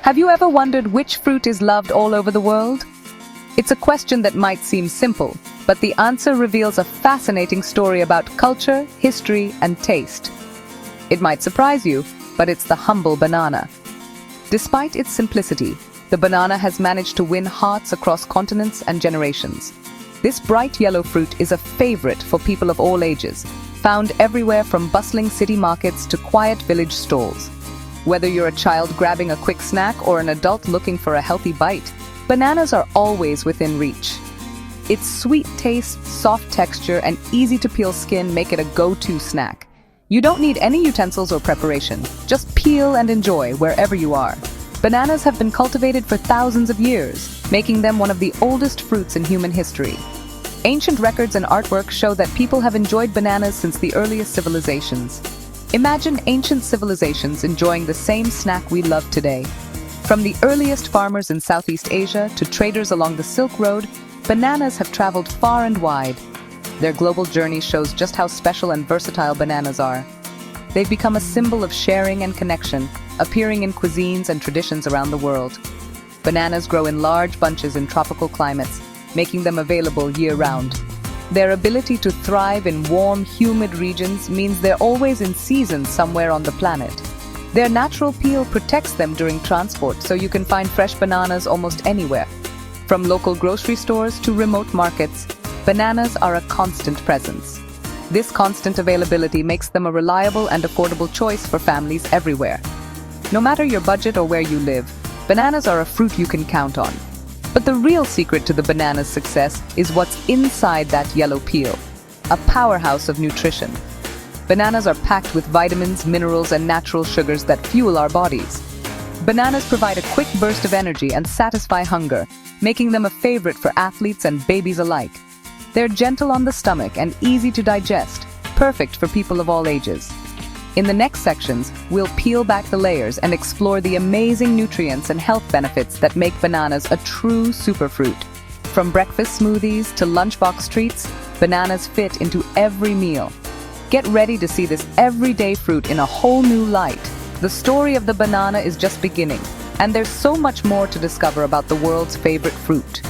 Have you ever wondered which fruit is loved all over the world? It's a question that might seem simple, but the answer reveals a fascinating story about culture, history, and taste. It might surprise you, but it's the humble banana. Despite its simplicity, the banana has managed to win hearts across continents and generations. This bright yellow fruit is a favorite for people of all ages, found everywhere from bustling city markets to quiet village stalls. Whether you're a child grabbing a quick snack or an adult looking for a healthy bite, bananas are always within reach. Its sweet taste, soft texture, and easy-to-peel skin make it a go-to snack. You don't need any utensils or preparation. Just peel and enjoy wherever you are. Bananas have been cultivated for thousands of years, making them one of the oldest fruits in human history. Ancient records and artwork show that people have enjoyed bananas since the earliest civilizations. Imagine ancient civilizations enjoying the same snack we love today. From the earliest farmers in Southeast Asia to traders along the Silk Road, bananas have traveled far and wide. Their global journey shows just how special and versatile bananas are. They've become a symbol of sharing and connection, appearing in cuisines and traditions around the world. Bananas grow in large bunches in tropical climates, making them available year-round. Their ability to thrive in warm, humid regions means they're always in season somewhere on the planet. Their natural peel protects them during transport, so you can find fresh bananas almost anywhere. From local grocery stores to remote markets, bananas are a constant presence. This constant availability makes them a reliable and affordable choice for families everywhere. No matter your budget or where you live, bananas are a fruit you can count on. But the real secret to the banana's success is what's inside that yellow peel, a powerhouse of nutrition. Bananas are packed with vitamins, minerals, and natural sugars that fuel our bodies. Bananas provide a quick burst of energy and satisfy hunger, making them a favorite for athletes and babies alike. They're gentle on the stomach and easy to digest, perfect for people of all ages. In the next sections, we'll peel back the layers and explore the amazing nutrients and health benefits that make bananas a true superfruit. From breakfast smoothies to lunchbox treats, bananas fit into every meal. Get ready to see this everyday fruit in a whole new light. The story of the banana is just beginning, and there's so much more to discover about the world's favorite fruit.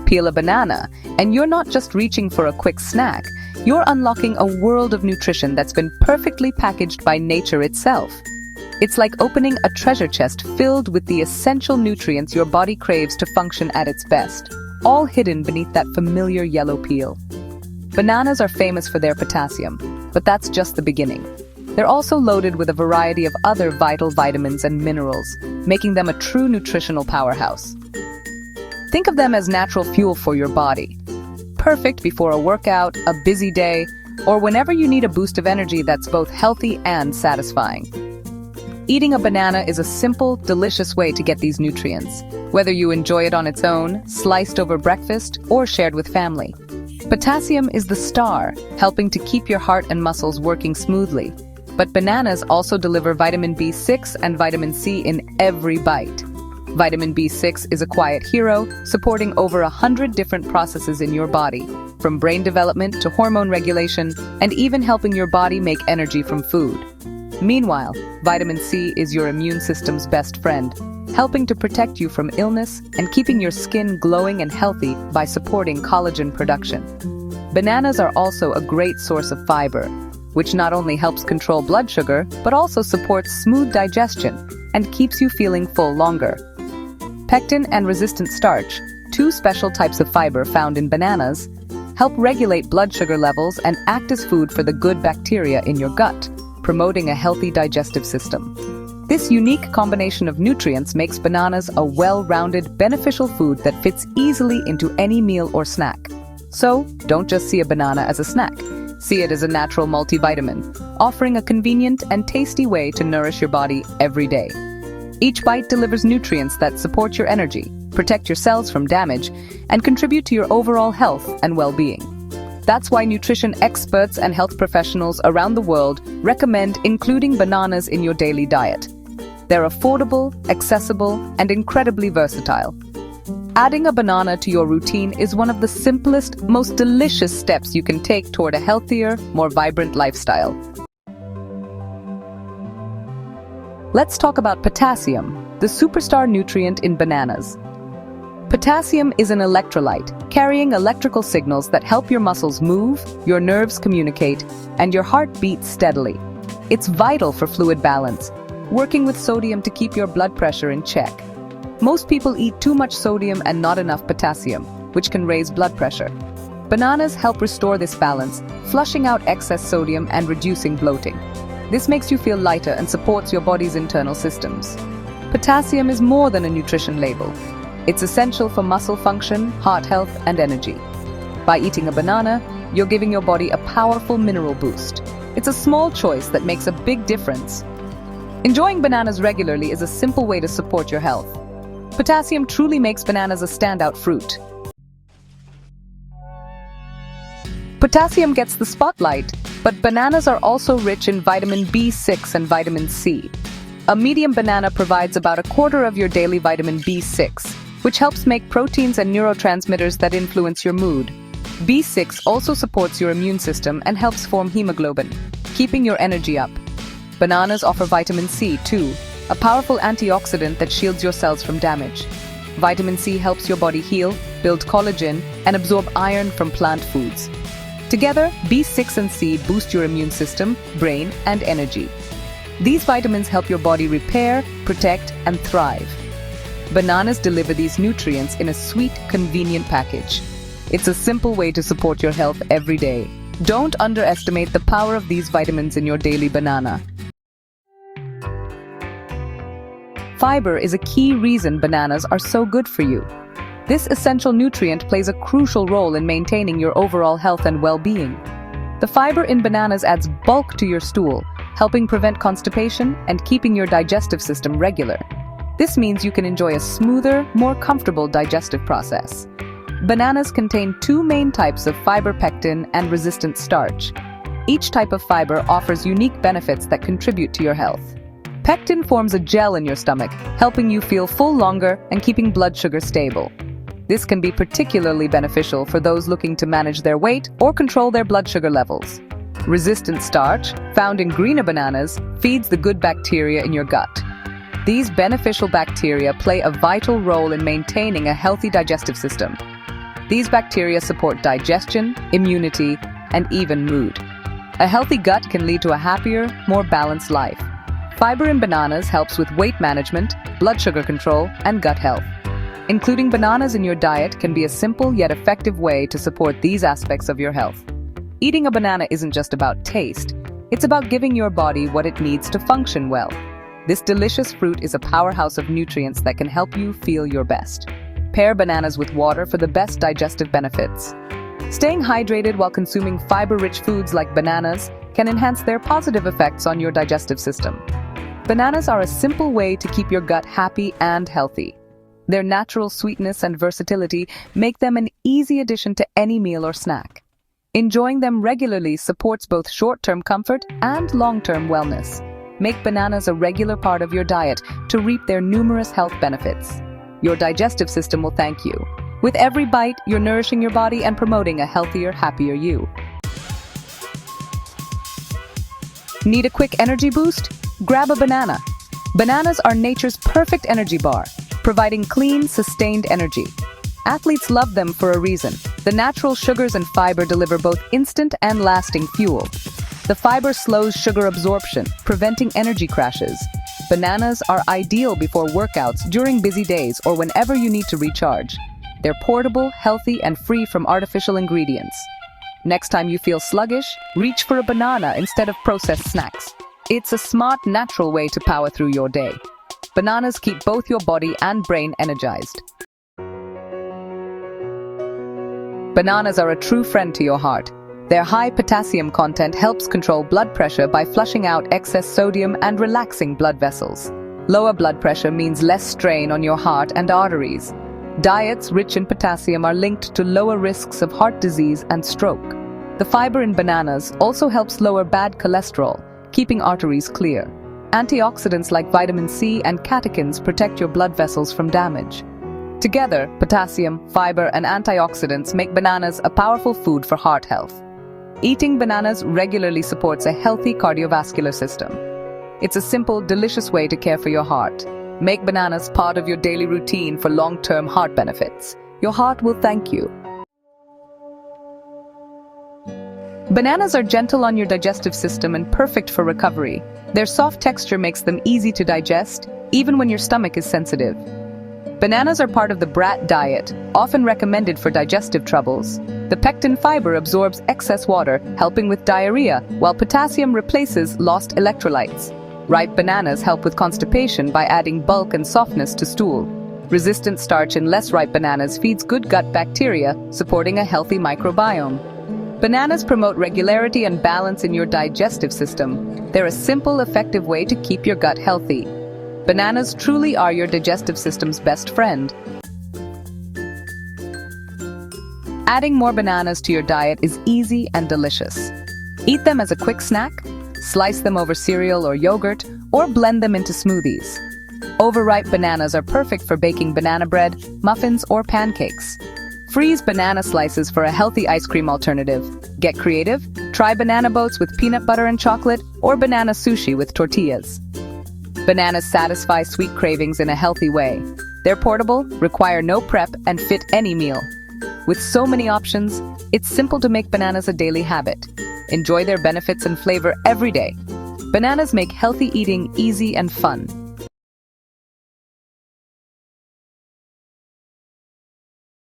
Peel a banana, and you're not just reaching for a quick snack, you're unlocking a world of nutrition that's been perfectly packaged by nature itself. It's like opening a treasure chest filled with the essential nutrients your body craves to function at its best, all hidden beneath that familiar yellow peel. Bananas are famous for their potassium, but that's just the beginning. They're also loaded with a variety of other vital vitamins and minerals, making them a true nutritional powerhouse. Think of them as natural fuel for your body. Perfect before a workout, a busy day, or whenever you need a boost of energy that's both healthy and satisfying. Eating a banana is a simple, delicious way to get these nutrients, whether you enjoy it on its own, sliced over breakfast, or shared with family. Potassium is the star, helping to keep your heart and muscles working smoothly. But bananas also deliver vitamin B6 and vitamin C in every bite. Vitamin B6 is a quiet hero, supporting over 100 different processes in your body, from brain development to hormone regulation, and even helping your body make energy from food. Meanwhile, vitamin C is your immune system's best friend, helping to protect you from illness and keeping your skin glowing and healthy by supporting collagen production. Bananas are also a great source of fiber, which not only helps control blood sugar, but also supports smooth digestion and keeps you feeling full longer. Pectin and resistant starch, two special types of fiber found in bananas, help regulate blood sugar levels and act as food for the good bacteria in your gut, promoting a healthy digestive system. This unique combination of nutrients makes bananas a well-rounded, beneficial food that fits easily into any meal or snack. So, don't just see a banana as a snack. See it as a natural multivitamin, offering a convenient and tasty way to nourish your body every day. Each bite delivers nutrients that support your energy, protect your cells from damage, and contribute to your overall health and well-being. That's why nutrition experts and health professionals around the world recommend including bananas in your daily diet. They're affordable, accessible, and incredibly versatile. Adding a banana to your routine is one of the simplest, most delicious steps you can take toward a healthier, more vibrant lifestyle. Let's talk about potassium, the superstar nutrient in bananas. Potassium is an electrolyte, carrying electrical signals that help your muscles move, your nerves communicate, and your heart beat steadily. It's vital for fluid balance, working with sodium to keep your blood pressure in check. Most people eat too much sodium and not enough potassium, which can raise blood pressure. Bananas help restore this balance, flushing out excess sodium and reducing bloating. This makes you feel lighter and supports your body's internal systems. Potassium is more than a nutrition label. It's essential for muscle function, heart health, and energy. By eating a banana, you're giving your body a powerful mineral boost. It's a small choice that makes a big difference. Enjoying bananas regularly is a simple way to support your health. Potassium truly makes bananas a standout fruit. Potassium gets the spotlight, but bananas are also rich in vitamin B6 and vitamin C. A medium banana provides about a quarter of your daily vitamin B6, which helps make proteins and neurotransmitters that influence your mood. B6 also supports your immune system and helps form hemoglobin, keeping your energy up. Bananas offer vitamin C too, a powerful antioxidant that shields your cells from damage. Vitamin C helps your body heal, build collagen, and absorb iron from plant foods. Together, B6 and C boost your immune system, brain, and energy. These vitamins help your body repair, protect, and thrive. Bananas deliver these nutrients in a sweet, convenient package. It's a simple way to support your health every day. Don't underestimate the power of these vitamins in your daily banana. Fiber is a key reason bananas are so good for you. This essential nutrient plays a crucial role in maintaining your overall health and well-being. The fiber in bananas adds bulk to your stool, helping prevent constipation and keeping your digestive system regular. This means you can enjoy a smoother, more comfortable digestive process. Bananas contain two main types of fiber: pectin and resistant starch. Each type of fiber offers unique benefits that contribute to your health. Pectin forms a gel in your stomach, helping you feel full longer and keeping blood sugar stable. This can be particularly beneficial for those looking to manage their weight or control their blood sugar levels. Resistant starch, found in greener bananas, feeds the good bacteria in your gut. These beneficial bacteria play a vital role in maintaining a healthy digestive system. These bacteria support digestion, immunity, and even mood. A healthy gut can lead to a happier, more balanced life. Fiber in bananas helps with weight management, blood sugar control, and gut health. Including bananas in your diet can be a simple yet effective way to support these aspects of your health. Eating a banana isn't just about taste, it's about giving your body what it needs to function well. This delicious fruit is a powerhouse of nutrients that can help you feel your best. Pair bananas with water for the best digestive benefits. Staying hydrated while consuming fiber-rich foods like bananas can enhance their positive effects on your digestive system. Bananas are a simple way to keep your gut happy and healthy. Their natural sweetness and versatility make them an easy addition to any meal or snack. Enjoying them regularly supports both short-term comfort and long-term wellness. Make bananas a regular part of your diet to reap their numerous health benefits. Your digestive system will thank you. With every bite, you're nourishing your body and promoting a healthier, happier you. Need a quick energy boost? Grab a banana. Bananas are nature's perfect energy bar, providing clean, sustained energy. Athletes love them for a reason. The natural sugars and fiber deliver both instant and lasting fuel. The fiber slows sugar absorption, preventing energy crashes. Bananas are ideal before workouts, during busy days, or whenever you need to recharge. They're portable, healthy, and free from artificial ingredients. Next time you feel sluggish, reach for a banana instead of processed snacks. It's a smart, natural way to power through your day. Bananas keep both your body and brain energized. Bananas are a true friend to your heart. Their high potassium content helps control blood pressure by flushing out excess sodium and relaxing blood vessels. Lower blood pressure means less strain on your heart and arteries. Diets rich in potassium are linked to lower risks of heart disease and stroke. The fiber in bananas also helps lower bad cholesterol, keeping arteries clear. Antioxidants like vitamin C and catechins protect your blood vessels from damage. Together, potassium, fiber, and antioxidants make bananas a powerful food for heart health. Eating bananas regularly supports a healthy cardiovascular system. It's a simple, delicious way to care for your heart. Make bananas part of your daily routine for long-term heart benefits. Your heart will thank you. Bananas are gentle on your digestive system and perfect for recovery. Their soft texture makes them easy to digest, even when your stomach is sensitive. Bananas are part of the brat diet, often recommended for digestive troubles. The pectin fiber absorbs excess water, helping with diarrhea, while potassium replaces lost electrolytes. Ripe bananas help with constipation by adding bulk and softness to stool. Resistant starch in less ripe bananas feeds good gut bacteria, supporting a healthy microbiome. Bananas promote regularity and balance in your digestive system. They're a simple, effective way to keep your gut healthy. Bananas truly are your digestive system's best friend. Adding more bananas to your diet is easy and delicious. Eat them as a quick snack, slice them over cereal or yogurt, or blend them into smoothies. Overripe bananas are perfect for baking banana bread, muffins, or pancakes. Freeze banana slices for a healthy ice cream alternative. Get creative? Try banana boats with peanut butter and chocolate, or banana sushi with tortillas. Bananas satisfy sweet cravings in a healthy way. They're portable, require no prep, and fit any meal. With so many options, it's simple to make bananas a daily habit. Enjoy their benefits and flavor every day. Bananas make healthy eating easy and fun.